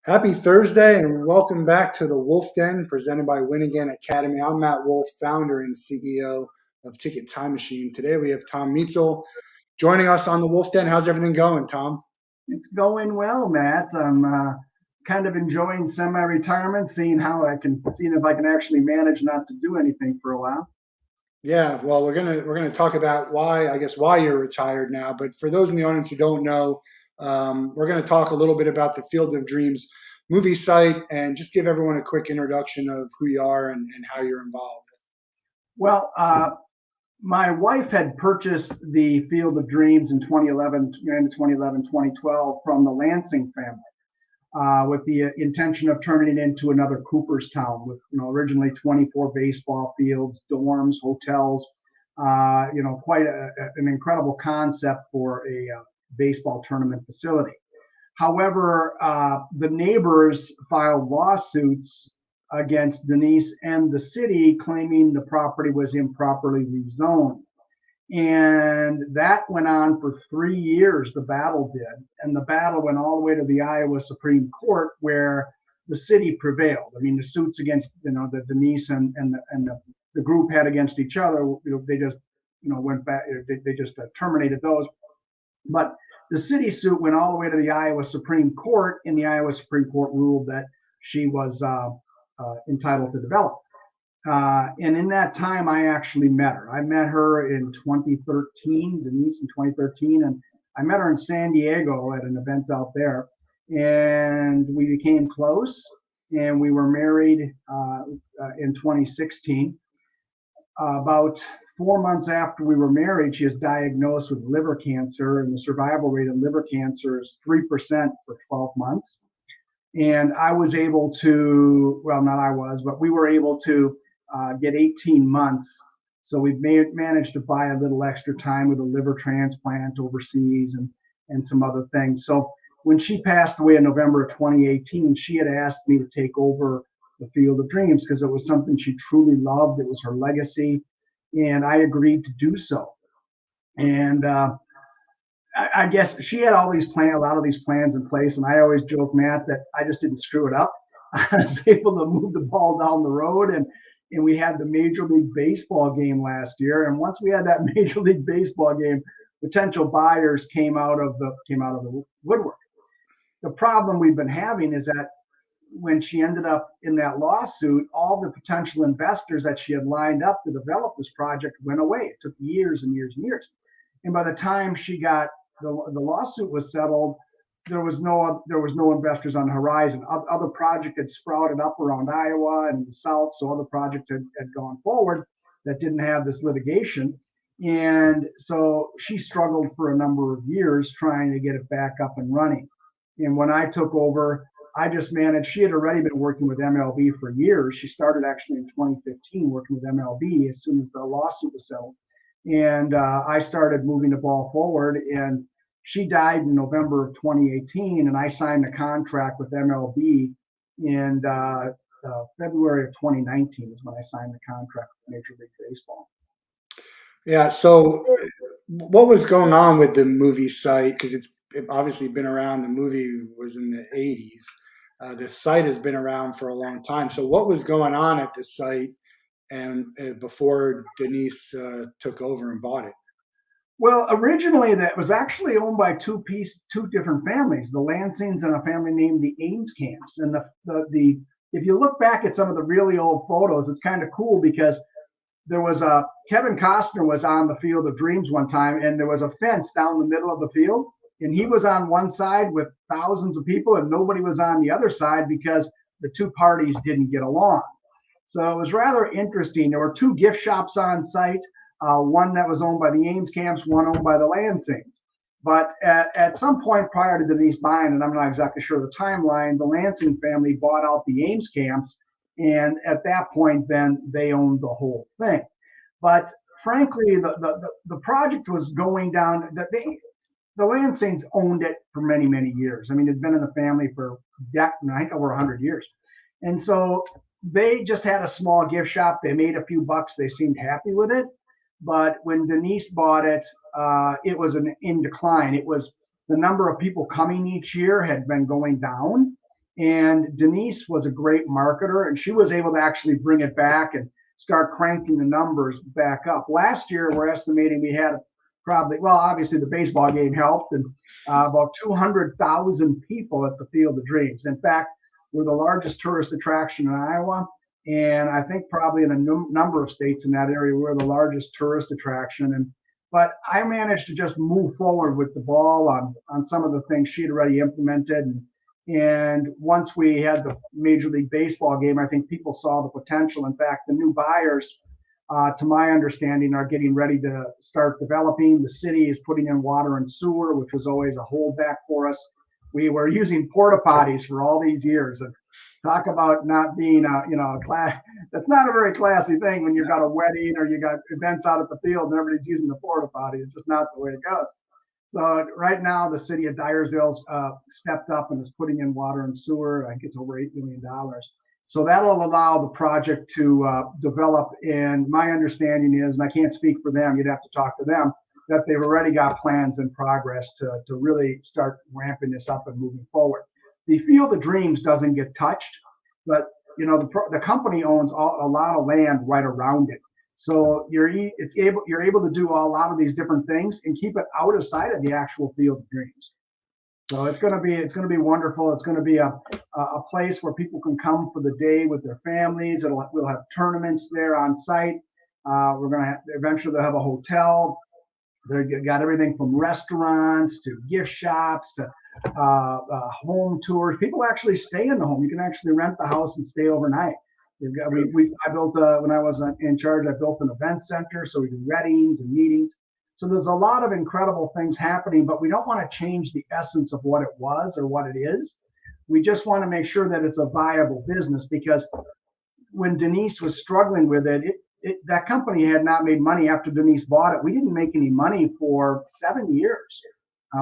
Happy Thursday and welcome back to the Wolff Den presented by Win Again Academy. I'm Matt Wolff, founder and CEO of Ticket Time Machine. Today we have Tom Mietzel joining us on the Wolff Den. How's everything going, Tom? It's going well, Matt. I'm kind of enjoying semi-retirement, seeing if I can actually manage not to do anything for a while. Yeah, well, we're gonna talk about why you're retired now. But for those in the audience who don't know, we're gonna talk a little bit about the Field of Dreams movie site and just give everyone a quick introduction of who you are and how you're involved. Well, my wife had purchased the Field of Dreams in 2011, 2011, 2012 from the Lansing family. With the intention of turning it into another Cooperstown with, originally 24 baseball fields, dorms, hotels, quite an incredible concept for a baseball tournament facility. However, the neighbors filed lawsuits against Denise and the city claiming the property was improperly rezoned. And that went on for 3 years, the battle did. And the battle went all the way to the Iowa Supreme Court where the city prevailed. I mean, the suits against, the Denise and the group had against each other, they just, went back, they just terminated those. But the city suit went all the way to the Iowa Supreme Court, and the Iowa Supreme Court ruled that she was entitled to develop. And in that time, I actually met her. I met her in 2013, Denise in 2013, and I met her in San Diego at an event out there. And we became close, and we were married in 2016. About 4 months after we were married, she was diagnosed with liver cancer, and the survival rate of liver cancer is 3% for 12 months. And I was able to, well, not I was, but we were able to get 18 months. So we've managed to buy a little extra time with a liver transplant overseas and some other things. So when she passed away in November of 2018, she had asked me to take over the Field of Dreams because it was something she truly loved. It was her legacy. And I agreed to do so. And I guess she had a lot of these plans in place. And I always joke, Matt, that I just didn't screw it up. I was able to move the ball down the road, and we had the Major League Baseball game last year. And once we had that Major League Baseball game, potential buyers came out of the woodwork. The problem we've been having is that when she ended up in that lawsuit, all the potential investors that she had lined up to develop this project went away. It took years and years and years. And by the time she got the lawsuit was settled, there was no investors on the horizon. Other projects had sprouted up around Iowa and the South, so other projects had gone forward that didn't have this litigation. And so she struggled for a number of years trying to get it back up and running. And when I took over, I just managed. She had already been working with MLB for years. She started actually in 2015 working with MLB as soon as the lawsuit was settled. And I started moving the ball forward, and she died in November of 2018, and I signed a contract with MLB in February of 2019 is when I signed the contract with Major League Baseball. Yeah, so what was going on with the movie site? Because it's obviously been around. The movie was in the 80s. The site has been around for a long time. So what was going on at the site and before Denise took over and bought it? Well, originally that was actually owned by two different families, the Lansings and a family named the Ainscamps. And the if you look back at some of the really old photos, it's kind of cool because there was Kevin Costner was on the Field of Dreams one time, and there was a fence down the middle of the field, and he was on one side with thousands of people, and nobody was on the other side because the two parties didn't get along. So it was rather interesting. There were two gift shops on site, one that was owned by the Ainscamps, one owned by the Lansings. But at some point prior to Denise buying, and I'm not exactly sure the timeline, the Lansing family bought out the Ainscamps, and at that point, then they owned the whole thing. But frankly, the project was going down. The Lansings owned it for many, many years. I mean, it's been in the family for I think over 100 years. And so they just had a small gift shop. They made a few bucks. They seemed happy with it. But when Denise bought it, it was in decline. It was the number of people coming each year had been going down. And Denise was a great marketer, and she was able to actually bring it back and start cranking the numbers back up. Last year, we're estimating we had probably, well, obviously the baseball game helped, and about 200,000 people at the Field of Dreams. In fact, we're the largest tourist attraction in Iowa, and I think probably in a number of states in that area, we're the largest tourist attraction. And but I managed to just move forward with the ball on some of the things she'd already implemented. And once we had the Major League Baseball game, I think people saw the potential. In fact, the new buyers, to my understanding, are getting ready to start developing. The city is putting in water and sewer, which was always a holdback for us. We were using porta potties for all these years, and talk about not being a class. That's not a very classy thing when you've got a wedding or you got events out at the field and everybody's using the porta potty. It's just not the way it goes. So right now, the city of Dyersville's stepped up and is putting in water and sewer. I think it's over $8 million. So that'll allow the project to develop. And my understanding is, and I can't speak for them, you'd have to talk to them, that they've already got plans in progress to really start ramping this up and moving forward. The Field of Dreams doesn't get touched, but the company owns a lot of land right around it. So you're able to do a lot of these different things and keep it out of sight of the actual Field of Dreams. So it's gonna be wonderful. It's gonna be a place where people can come for the day with their families. We'll have tournaments there on site. We're gonna eventually they'll have a hotel. They've got everything from restaurants to gift shops to home tours. People actually stay in the home. You can actually rent the house and stay overnight. I built when I was in charge. I built an event center, so we do weddings and meetings. So there's a lot of incredible things happening, but we don't want to change the essence of what it was or what it is. We just want to make sure that it's a viable business, because when Denise was struggling with it, that company had not made money after Denise bought it. We didn't make any money for 7 years.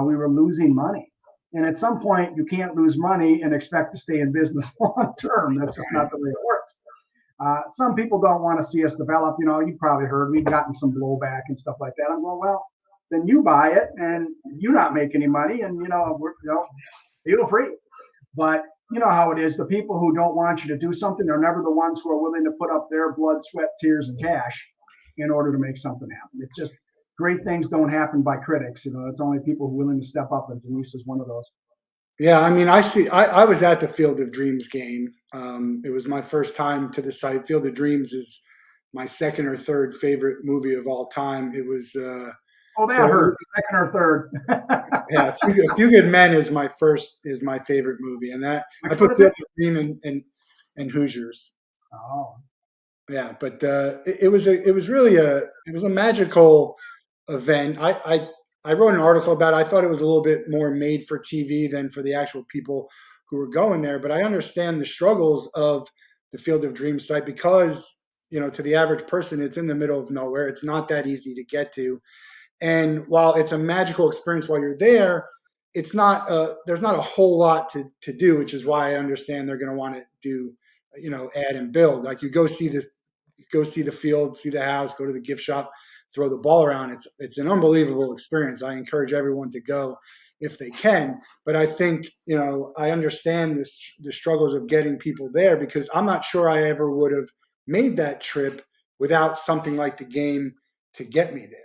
We were losing money. And at some point, you can't lose money and expect to stay in business long term. That's just not the way it works. Some people don't want to see us develop. You probably heard we've gotten some blowback and stuff like that. I'm going, well, then you buy it and you not make any money, and feel free. But you know how it is. The people who don't want you to do something are never the ones who are willing to put up their blood, sweat, tears, and cash in order to make something happen. It's just great things don't happen by critics. It's only people who are willing to step up, and Denise was one of those. Yeah, I mean, I was at the Field of Dreams game. It was my first time to the site. Field of Dreams is my second or third favorite movie of all time. It was. Oh, that hurts. Second or third. Yeah, A Few Good Men is my favorite movie, and that I put Field of Dreams and Hoosiers. Oh. Yeah, but it was really a magical event. I wrote an article about it. I thought it was a little bit more made for TV than for the actual people who were going there. But I understand the struggles of the Field of Dreams site, because to the average person, it's in the middle of nowhere. It's not that easy to get to. And while it's a magical experience while you're there, it's not. There's not a whole lot to do, which is why I understand they're going to want to do, add and build. Like you go see the field, see the house, go to the gift shop, throw the ball around. It's an unbelievable experience. I encourage everyone to go if they can. But I think I understand the struggles of getting people there, because I'm not sure I ever would have made that trip without something like the game to get me there.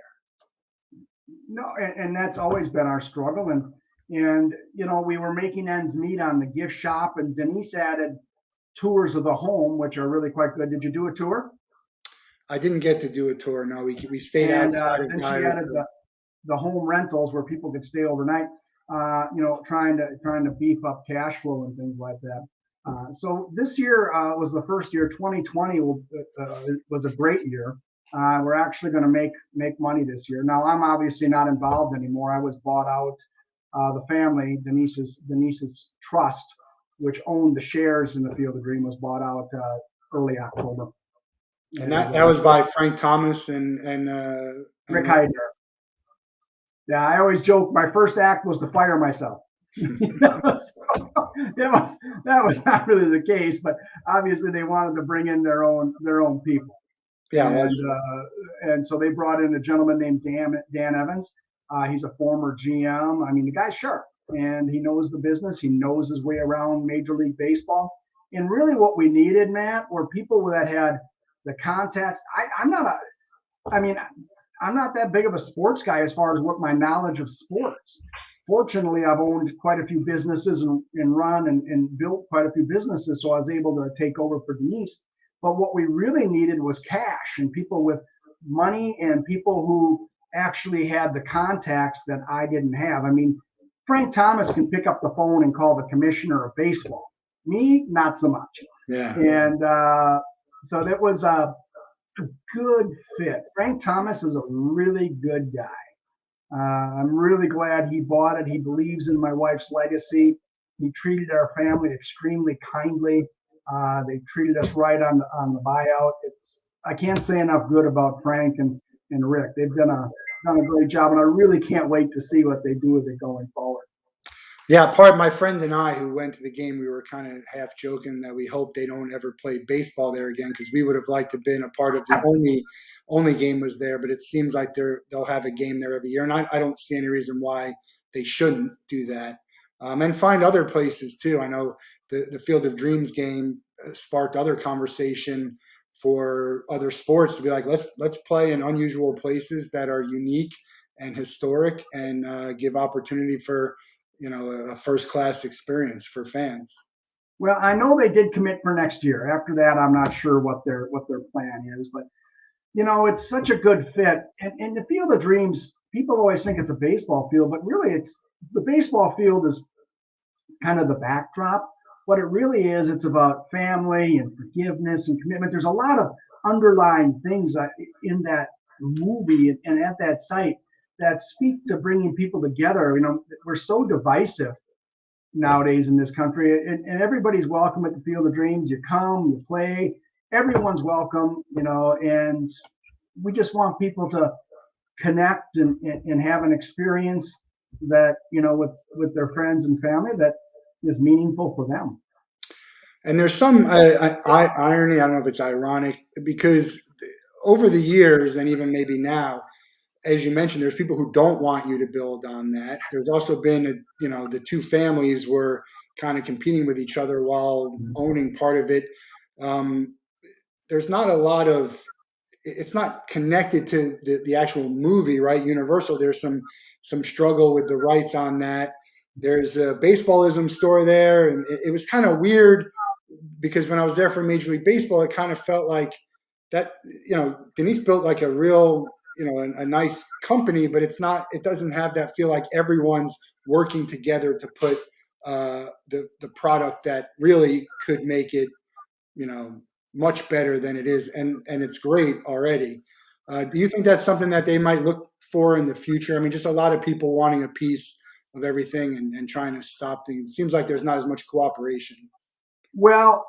No, and that's always been our struggle. And we were making ends meet on the gift shop, and Denise added tours of the home, which are really quite good. Did you do a tour? I didn't get to do a tour. No, we stayed outside of then she added the home rentals where people could stay overnight. Trying to beef up cash flow and things like that. So this year was the first year. 2020 was a great year. We're actually going to make money this year. Now I'm obviously not involved anymore. I was bought out. The family, Denise's trust, which owned the shares in the Field of Dream, was bought out early October. And that was by Frank Thomas and Rick Heidner. Yeah, I always joke my first act was to fire myself. That was not really the case, but obviously they wanted to bring in their own people. Yeah, and so they brought in a gentleman named Dan Evans. He's a former GM. I mean, the guy's sharp. and he knows the business. He knows his way around Major League Baseball. And really, what we needed, Matt, were people that had the contacts. I mean, I'm not that big of a sports guy as far as what my knowledge of sports. Fortunately, I've owned quite a few businesses and run and built quite a few businesses, so I was able to take over for Denise. But what we really needed was cash and people with money and people who actually had the contacts that I didn't have. I mean, Frank Thomas can pick up the phone and call the commissioner of baseball. Me, not so much. Yeah. And so that was a good fit. Frank Thomas is a really good guy. I'm really glad he bought it. He believes in my wife's legacy. He treated our family extremely kindly. They treated us right on the buyout. I can't say enough good about Frank and Rick. They've done a great job, and I really can't wait to see what they do with it going forward. Yeah, part of my friend and I who went to the game, we were kind of half joking that we hope they don't ever play baseball there again, because we would have liked to have been a part of the only game was there. But it seems like they'll have a game there every year, and I don't see any reason why they shouldn't do that, and find other places too. I know the Field of Dreams game sparked other conversation for other sports to be like, let's play in unusual places that are unique and historic, and give opportunity for a first class experience for fans. Well, I know they did commit for next year. After that, I'm not sure what their plan is, but it's such a good fit. And the Field of Dreams, people always think it's a baseball field, but really the baseball field is kind of the backdrop. What it really is, it's about family and forgiveness and commitment. There's a lot of underlying things in that movie and at that site that speak to bringing people together. We're so divisive nowadays in this country, and everybody's welcome at the Field of Dreams. You come, you play, everyone's welcome, and we just want people to connect and have an experience that, with their friends and family that is meaningful for them. And there's some irony, I don't know if it's ironic, because over the years, and even maybe now, as you mentioned, there's people who don't want you to build on that. There's also been, the two families were kind of competing with each other while owning part of it. There's not a lot of, it's not connected to the actual movie, right? Universal, there's some struggle with the rights on that. There's a baseballism store there, and it was kind of weird because when I was there for Major League Baseball, it kind of felt like that, Denise built like a real, a nice company, but it doesn't have that feel like everyone's working together to put the product that really could make it, much better than it is. And it's great already. Do you think that's something that they might look for in the future? I mean, just a lot of people wanting a piece of everything and trying to stop things. It seems like there's not as much cooperation. Well,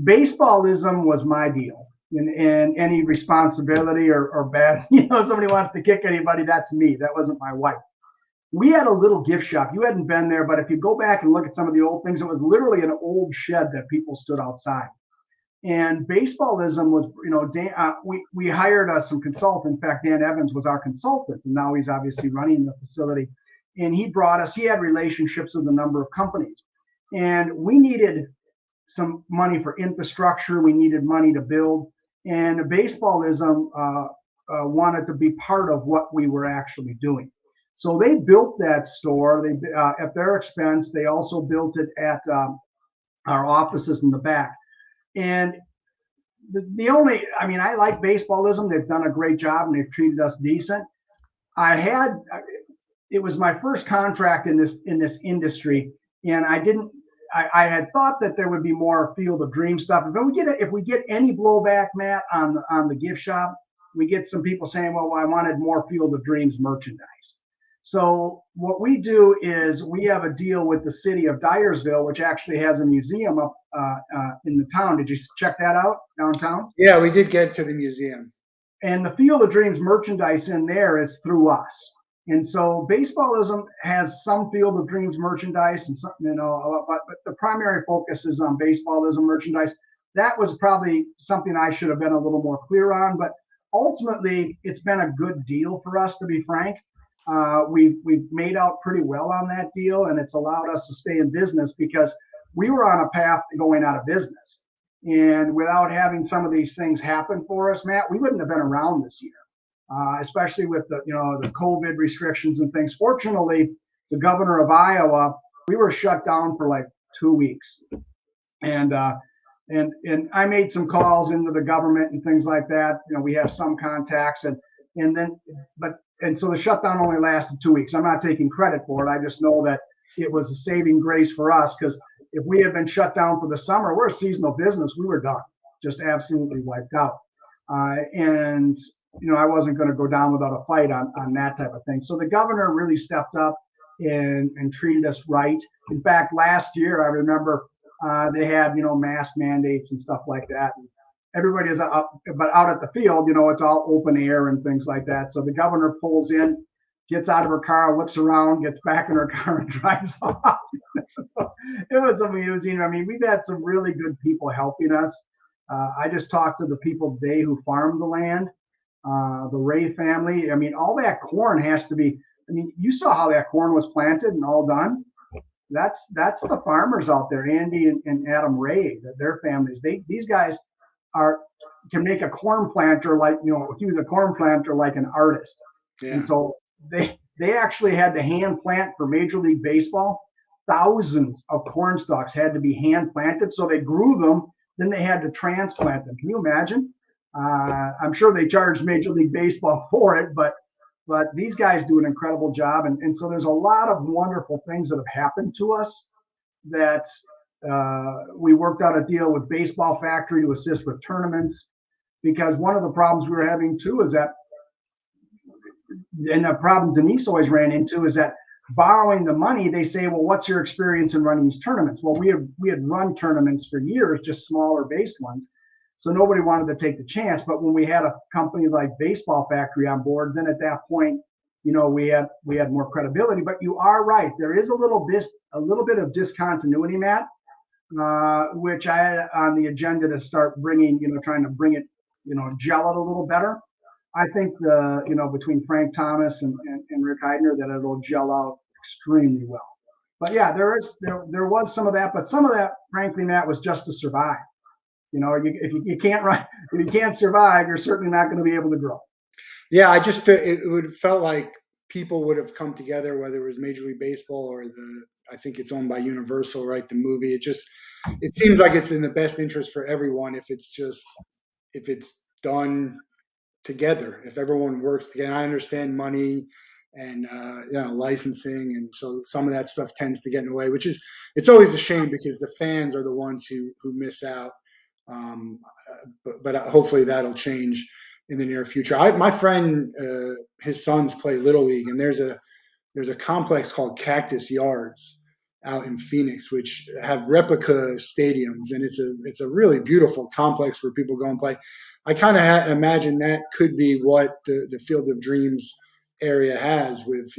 baseballism was my deal. And any responsibility or bad, somebody wants to kick anybody, that's me. That wasn't my wife. We had a little gift shop. You hadn't been there, but if you go back and look at some of the old things, it was literally an old shed that people stood outside. And baseballism was, we hired some consultant. In fact, Dan Evans was our consultant, and now he's obviously running the facility. And he had relationships with a number of companies. And we needed some money for infrastructure. We needed money to build. And baseballism wanted to be part of what we were actually doing. So they built that store at their expense. They also built it at our offices in the back. And I like baseballism. They've done a great job and they've treated us decent. It was my first contract in this industry, and I had thought that there would be more Field of Dreams stuff. If we get any blowback, Matt, on the gift shop, we get some people saying, well, I wanted more Field of Dreams merchandise. So what we do is we have a deal with the city of Dyersville, which actually has a museum up in the town. Did you check that out downtown? Yeah, we did get to the museum. And the Field of Dreams merchandise in there is through us. And so baseballism has some Field of Dreams merchandise and some, but the primary focus is on baseballism merchandise. That was probably something I should have been a little more clear on, but ultimately it's been a good deal for us, to be frank. we've made out pretty well on that deal, and it's allowed us to stay in business because we were on a path to going out of business. And without having some of these things happen for us, Matt, we wouldn't have been around this year, especially with the COVID restrictions and things. Fortunately, the governor of Iowa, we were shut down for like 2 weeks, and I made some calls into the government and things like that. We have some contacts, and so the shutdown only lasted 2 weeks. I'm not taking credit for it. I just know that it was a saving grace for us, because if we had been shut down for the summer, we're a seasonal business. We were done, just absolutely wiped out. And I wasn't going to go down without a fight on that type of thing. So the governor really stepped up and treated us right. In fact, last year, I remember they had, mask mandates and stuff like that. And everybody is up, but out at the field, it's all open air and things like that. So the governor pulls in, gets out of her car, looks around, gets back in her car, and drives off. So it was amusing. I mean, we've had some really good people helping us. I just talked to the people today who farm the land, the Ray family. I mean, all that corn has to be. I mean, you saw how that corn was planted and all done. That's the farmers out there, Andy and Adam Ray, their families. These guys can make a corn planter like use a corn planter like an artist. Yeah. And so they actually had to hand plant for Major League Baseball. Thousands of corn stalks had to be hand planted. So they grew them, then they had to transplant them. Can you imagine? I'm sure they charged Major League Baseball for it, but these guys do an incredible job. And so there's a lot of wonderful things that have happened to us that we worked out a deal with Baseball Factory to assist with tournaments, because one of the problems we were having too is that, and the problem Denise always ran into, is that borrowing the money, they say, well, what's your experience in running these tournaments? Well, we had run tournaments for years, just smaller based ones. So nobody wanted to take the chance. But when we had a company like Baseball Factory on board, then at that point, we had more credibility. But you are right. There is a little bit of discontinuity, Matt, which I had on the agenda to start bringing, trying to bring it, gel it a little better. I think between Frank Thomas and Rick Heidner, that it'll gel out extremely well. But yeah, there was some of that, but some of that, frankly, Matt, was just to survive. If you can't survive, you're certainly not going to be able to grow. Yeah, it would felt like people would have come together, whether it was Major League Baseball or I think it's owned by Universal, right? The movie. It seems like it's in the best interest for everyone if it's done together, if everyone works together. I understand money and licensing, and so some of that stuff tends to get in the way, it's always a shame because the fans are the ones who miss out. But hopefully that'll change in the near future. My friend, his sons play Little League, and there's a complex called Cactus Yards out in Phoenix, which have replica stadiums, and it's a really beautiful complex where people go and play. I kind of imagine that could be what the Field of Dreams area has, with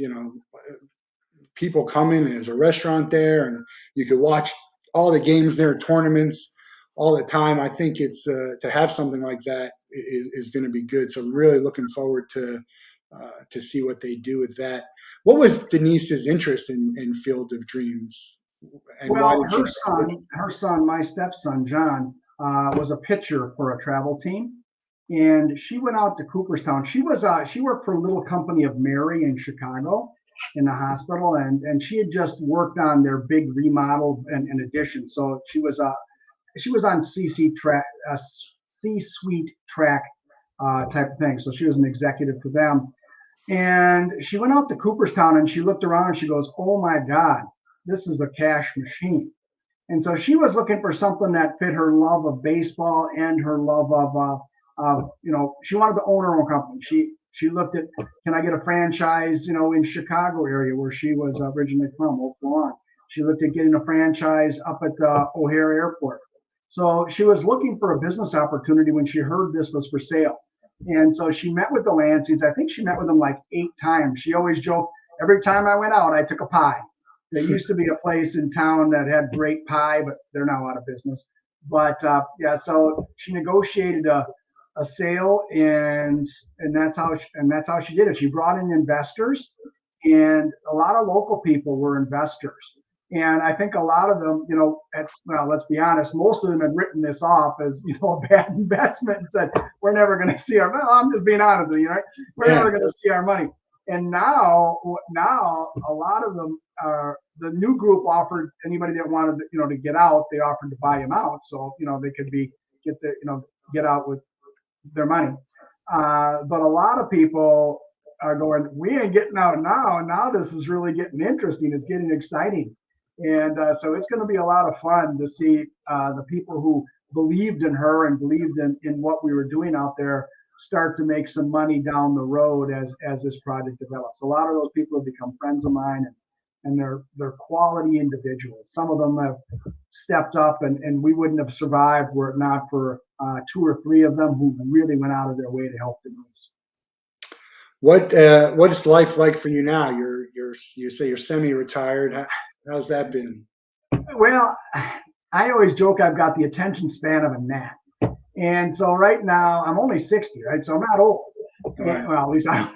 people coming, and there's a restaurant there, and you could watch all the games there, tournaments all the time. I think it's to have something like that is going to be good. So I'm really looking forward to see what they do with that. What was Denise's interest in Field of Dreams? And well, her son, my stepson John, was a pitcher for a travel team, and she went out to Cooperstown. She worked for a little company of Mary in Chicago in the hospital, and she had just worked on their big remodel and addition. So she was on C-suite track type of thing. So she was an executive for them. And she went out to Cooperstown and she looked around and she goes, oh my God, this is a cash machine. And so she was looking for something that fit her love of baseball and her love of she wanted to own her own company. She looked at, can I get a franchise, in Chicago area where she was originally from, Oak Lawn. She looked at getting a franchise up at the O'Hare Airport. So she was looking for a business opportunity when she heard this was for sale. And so she met with the Lanceys. I think she met with them like 8 times. She always joked, every time I went out, I took a pie. There used to be a place in town that had great pie, but they're now out of business. But so she negotiated a sale, and that's how she did it. She brought in investors, and a lot of local people were investors. And I think a lot of them, well, let's be honest, most of them had written this off as, a bad investment and said, we're never going to see our, well, I'm just being honest with you, right? We're Yeah. never going to see our money. And now a lot of them are, the new group offered anybody that wanted, to get out, they offered to buy them out. So, they could get out with their money. But a lot of people are going, we ain't getting out now. And now this is really getting interesting. It's getting exciting. And so it's going to be a lot of fun to see the people who believed in her and believed in what we were doing out there start to make some money down the road as this project develops. A lot of those people have become friends of mine, and they're quality individuals. Some of them have stepped up, and we wouldn't have survived were it not for 2 or 3 of them who really went out of their way to help Denise. What is life like for you now? You say you're semi-retired. How's that been? Well, I always joke I've got the attention span of a gnat. And so right now I'm only 60, right? So I'm not old. Right. Well, at least I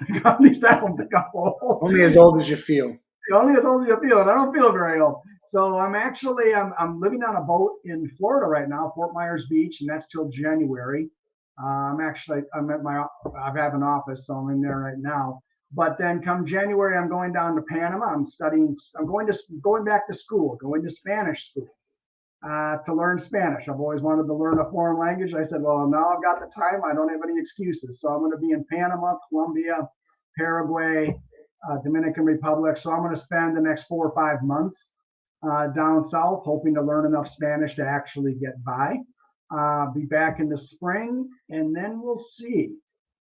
don't think I'm old. Only as old as you feel. Only as old as you feel, and I don't feel very old. So I'm living on a boat in Florida right now, Fort Myers Beach, and that's till January. I have an office, so I'm in there right now. But then come January, I'm going down to Panama. I'm going back to school, going to Spanish school to learn Spanish. I've always wanted to learn a foreign language. I said, well, now I've got the time. I don't have any excuses. So I'm going to be in Panama, Colombia, Paraguay, Dominican Republic. So I'm going to spend the next 4 or 5 months down south, hoping to learn enough Spanish to actually get by. Be back in the spring, and then we'll see.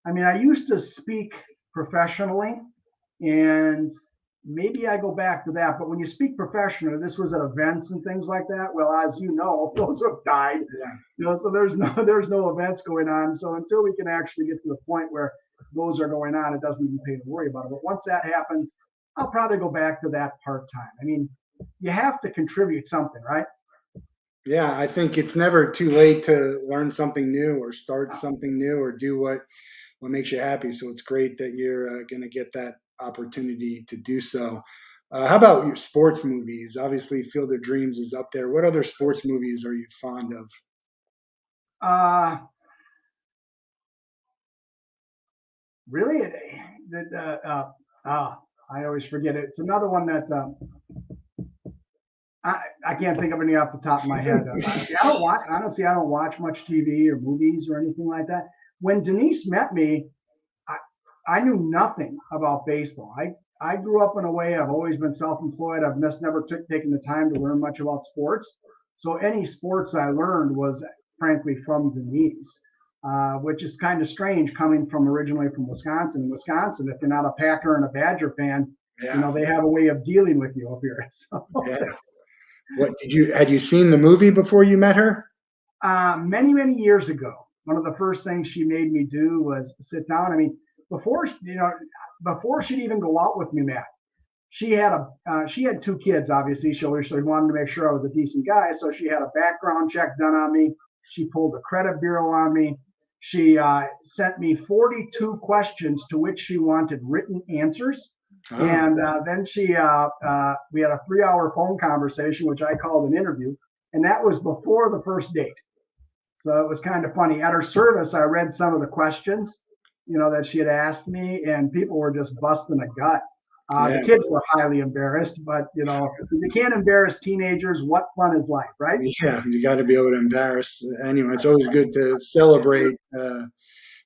I mean, I used to speak professionally, and maybe I go back to that. But when you speak professionally, this was at events and things like that. Well, as you know, those have died. Yeah. So there's no events going on. So until we can actually get to the point where those are going on, it doesn't even pay to worry about it. But once that happens, I'll probably go back to that part-time. I mean, you have to contribute something, right? Yeah, I think it's never too late to learn something new or start something new or do what makes you happy. So it's great that you're going to get that opportunity to do so. How about your sports movies? Obviously, Field of Dreams is up there. What other sports movies are you fond of? Uh, Really? I always forget it. It's another one that I can't think of any off the top of my head. I don't watch much TV or movies or anything like that. When Denise met me, I knew nothing about baseball. I grew up in a way, I've always been self-employed. I've just never taken the time to learn much about sports. So any sports I learned was frankly from Denise. Which is kind of strange coming from originally from Wisconsin. In Wisconsin, if you're not a Packer and a Badger fan, Yeah. they have a way of dealing with you up here. So, Yeah. Had you seen the movie before you met her? many, many years ago, one of the first things she made me do was sit down. I mean, before she'd even go out with me, Matt, she had 2 kids, obviously. She wanted to make sure I was a decent guy. So she had a background check done on me. She pulled a credit bureau on me. She sent me 42 questions to which she wanted written answers. Oh. And then we had a 3-hour phone conversation, which I called an interview. And that was before the first date. So it was kind of funny. At her service, I read some of the questions, that she had asked me, and people were just busting a gut. The kids were highly embarrassed, but if you can't embarrass teenagers, what fun is life, right? Yeah, you got to be able to embarrass anyone. It's always good to celebrate.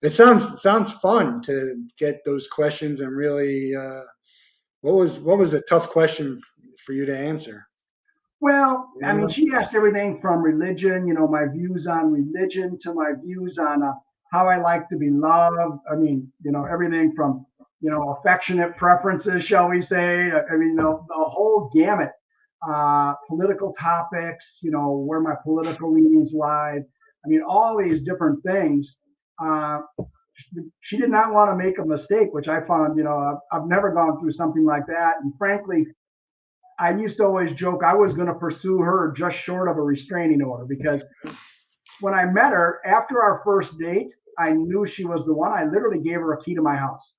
It sounds fun to get those questions and really. What was a tough question for you to answer? Well, I mean, she asked everything from religion, my views on religion, to my views on how I like to be loved. I mean, everything from, affectionate preferences, shall we say. I mean, the whole gamut. Political topics, where my political leanings lie. I mean, all these different things. She did not want to make a mistake, which I found, I've never gone through something like that. And frankly, I used to always joke I was going to pursue her just short of a restraining order, because when I met her after our first date, I knew she was the one. I literally gave her a key to my house.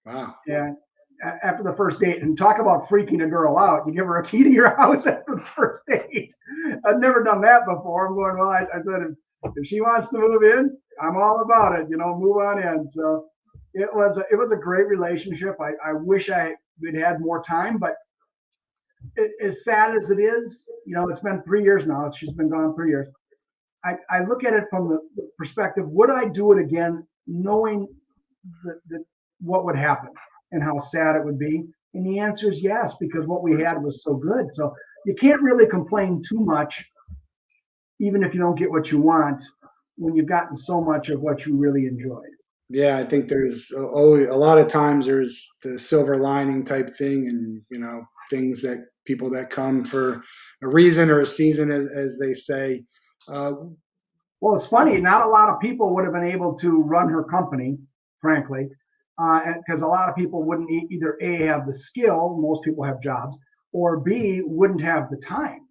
Wow. And after the first date, and talk about freaking a girl out. You give her a key to your house after the first date. I've never done that before. I'm going, well, I said, if she wants to move in, I'm all about it. Move on in. So it was a great relationship. I wish we'd had more time, but as sad as it is, it's been 3 years now. She's been gone 3 years. I look at it from the perspective: would I do it again, knowing that what would happen and how sad it would be? And the answer is yes, because what we had was so good. So you can't really complain too much, even if you don't get what you want, when you've gotten so much of what you really enjoyed. Yeah, I think there's always a lot of times there's the silver lining type thing, and things that people that come for a reason or a season, as they say. Uh, Well, it's funny. Not a lot of people would have been able to run her company, frankly, because a lot of people wouldn't either A, have the skill, most people have jobs, or B, wouldn't have the time.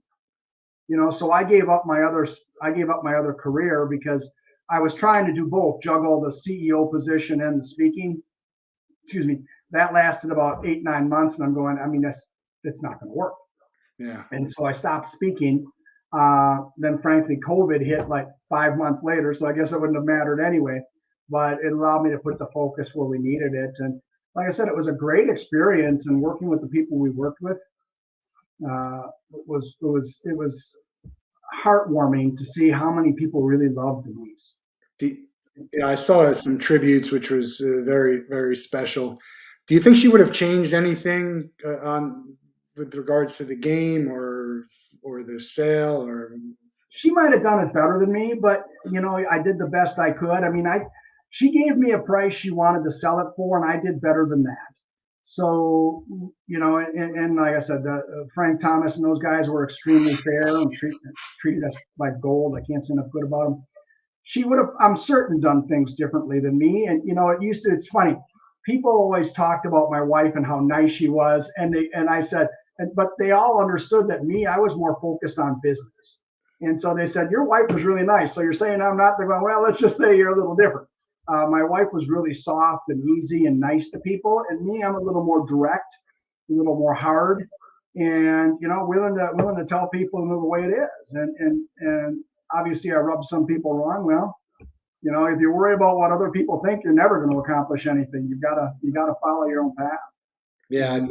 So I gave up my other career because I was trying to do both, juggle the CEO position and the speaking. Excuse me. That lasted about 8, 9 months, and I'm going, that's not going to work. yeah, And so I stopped speaking. Then, frankly, COVID hit like 5 months later, so I guess it wouldn't have mattered anyway. But it allowed me to put the focus where we needed it. And like I said, it was a great experience, and working with the people we worked with it was heartwarming to see how many people really loved Denise. the, yeah, I saw some tributes, which was very, very special. Do you think she would have changed anything on with regards to the game or the sale or? She might have done it better than me, but I did the best I could. She gave me a price she wanted to sell it for, and I did better than that. So, and like I said, Frank Thomas and those guys were extremely fair and treated us like gold. I can't say enough good about them. She would have, I'm certain, done things differently than me. And it's funny. People always talked about my wife and how nice she was, and I said, but they all understood that I was more focused on business. And so they said, your wife was really nice. So you're saying I'm not? They're going, well, let's just say you're a little different. My wife was really soft and easy and nice to people, and me, I'm a little more direct, a little more hard, and willing to tell people the way it is. And obviously, I rubbed some people wrong. Well, if you worry about what other people think, you're never going to accomplish anything. You gotta follow your own path. Yeah,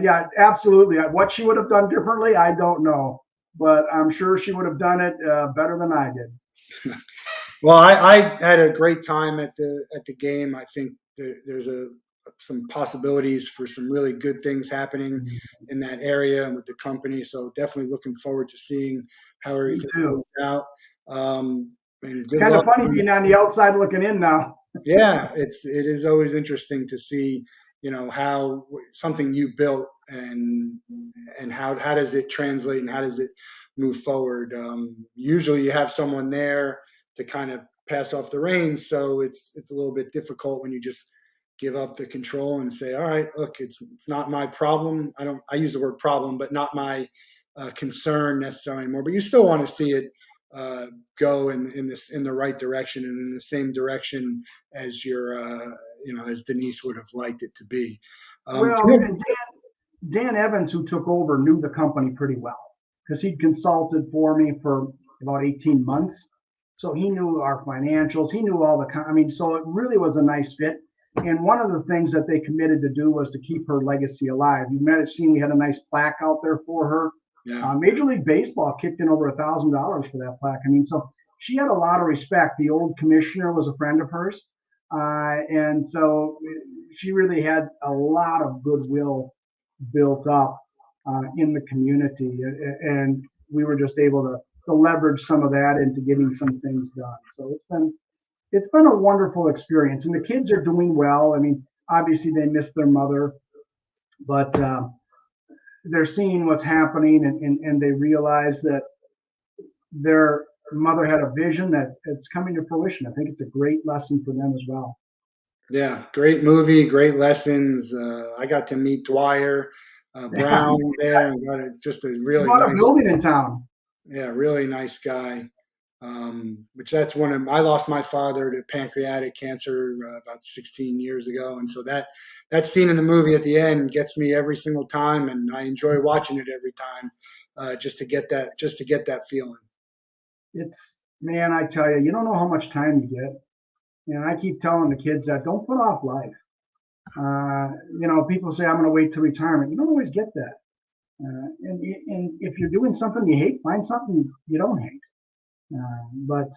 Yeah, absolutely. What she would have done differently, I don't know, but I'm sure she would have done it better than I did. well, I had a great time at the game. I think there's some possibilities for some really good things happening in that area and with the company. So definitely looking forward to seeing how Me everything too. goes out. And good Kind of luck. funny being on the outside looking in now. Yeah, it is always interesting to see, how something you built and how does it translate and how does it move forward. Usually, you have someone there to kind of pass off the reins, so it's a little bit difficult when you just give up the control and say, all right, look, it's not my problem. I use the word problem, but not my concern necessarily anymore. But you still want to see it go in the right direction and in the same direction as as Denise would have liked it to be. Well, and Dan Evans, who took over, knew the company pretty well because he'd consulted for me for about 18 months. So he knew our financials. He knew all so it really was a nice fit. And one of the things that they committed to do was to keep her legacy alive. You might have seen we had a nice plaque out there for her. Yeah. Major League Baseball kicked in over $1,000 for that plaque. So she had a lot of respect. The old commissioner was a friend of hers. And so she really had a lot of goodwill built up in the community. And we were just able to leverage some of that into getting some things done. So it's been a wonderful experience. And the kids are doing well. Obviously they miss their mother, but they're seeing what's happening and they realize that their mother had a vision that's coming to fruition. I think it's a great lesson for them as well. Yeah, great movie, great lessons. I got to meet Dwyer Brown there, and just a He really bought a nice, building in town. yeah, really nice guy. Which that's I lost my father to pancreatic cancer about 16 years ago, and so that scene in the movie at the end gets me every single time, and I enjoy watching it every time, just to get that feeling. It's, man, I tell you, you don't know how much time you get. And I keep telling the kids that don't put off life. People say I'm going to wait till retirement. You don't always get that. And if you're doing something you hate, find something you don't hate. But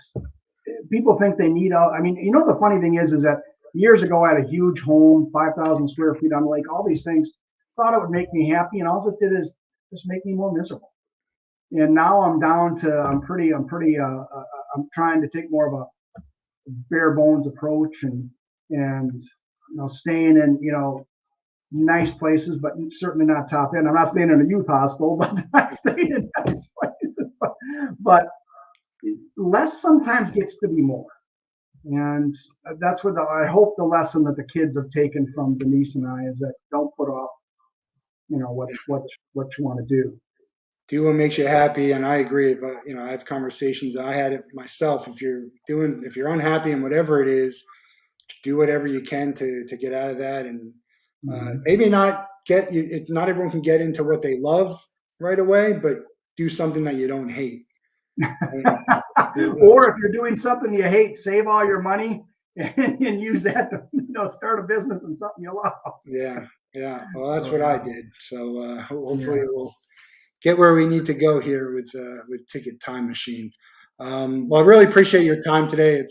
people think they need all. I mean, the funny thing is that years ago I had a huge home, 5,000 square feet on the lake, all these things. Thought it would make me happy, and all it did is just make me more miserable. And now I'm down to I'm trying to take more of a bare bones approach and staying in nice places, but certainly not top end. I'm not staying in a youth hostel, but I'm staying in nice places. But less sometimes gets to be more, and that's what I hope the lesson that the kids have taken from Denise and I is that don't put off, what you want to do. Do what makes you happy, and I agree. But I have conversations. I had it myself. If you're unhappy in whatever it is, do whatever you can to get out of that, and maybe not get you. It's not everyone can get into what they love right away, but do something that you don't hate. Or if you're doing something you hate, save all your money and use that to start a business and something you love. Yeah. Well, that's what I did. So hopefully we'll get where we need to go here with Ticket Time Machine. Well, I really appreciate your time today.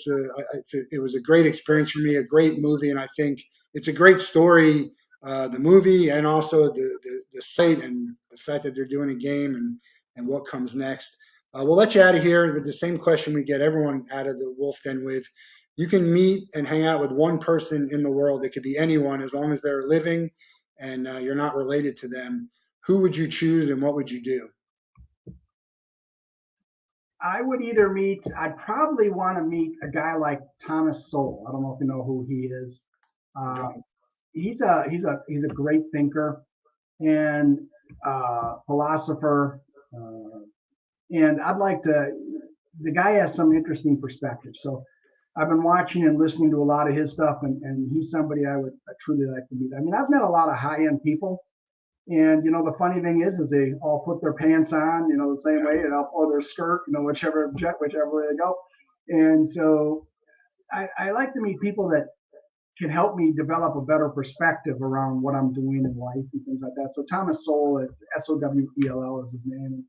It was a great experience for me, a great movie, and I think it's a great story. The movie and also the site and the fact that they're doing a game and what comes next. We'll let you out of here with the same question we get everyone out of the Wolff Den with. You can meet and hang out with one person in the world. It could be anyone, as long as they're living and you're not related to them. Who would you choose and what would you do? I'd probably want to meet a guy like Thomas Sowell. I don't know if you know who he is. He's a great thinker and philosopher. And the guy has some interesting perspectives. So I've been watching and listening to a lot of his stuff, and he's somebody I truly like to meet. I mean, I've met a lot of high-end people, and the funny thing is they all put their pants on, the same way, or their skirt, whichever way they go. And so I like to meet people that can help me develop a better perspective around what I'm doing in life and things like that. So Thomas Sowell, Sowell is his name.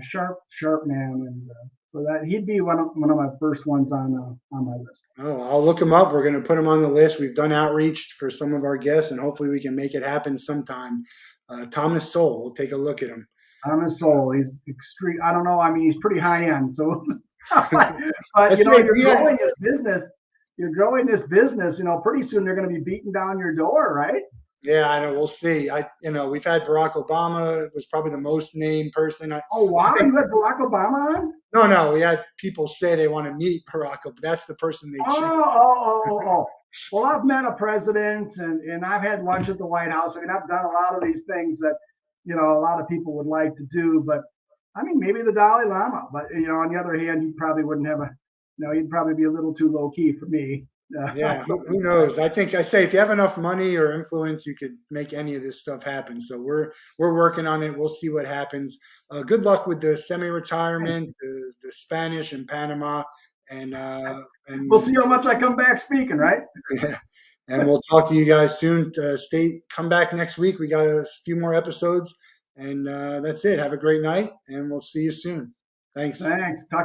Sharp man, and so that he'd be one of my first ones on my list. Oh, I'll look him up. We're going to put him on the list. We've done outreach for some of our guests, and hopefully we can make it happen sometime. Thomas Sowell, we'll take a look at him. Thomas Sowell, he's extreme. I don't know. I mean, he's pretty high end. So, but you're growing this business. You're growing this business. Pretty soon they're going to be beating down your door, right? Yeah, I know. We'll see. We've had Barack Obama. It was probably the most named person. Oh, wow. You had Barack Obama on? No. We had people say they want to meet Barack Obama. That's the person they choose. Oh. Well, I've met a president and I've had lunch at the White House. I mean, I've done a lot of these things that, a lot of people would like to do. But, I mean, maybe the Dalai Lama. But, on the other hand, he probably wouldn't have he'd probably be a little too low key for me. Yeah, who knows? I say if you have enough money or influence, you could make any of this stuff happen. So we're working on it. We'll see what happens. Good luck with the semi-retirement, the Spanish in Panama, and we'll see how much I come back speaking, right? Yeah, and we'll talk to you guys soon. Come back next week. We got a few more episodes, and that's it. Have a great night, and we'll see you soon. Thanks. Talk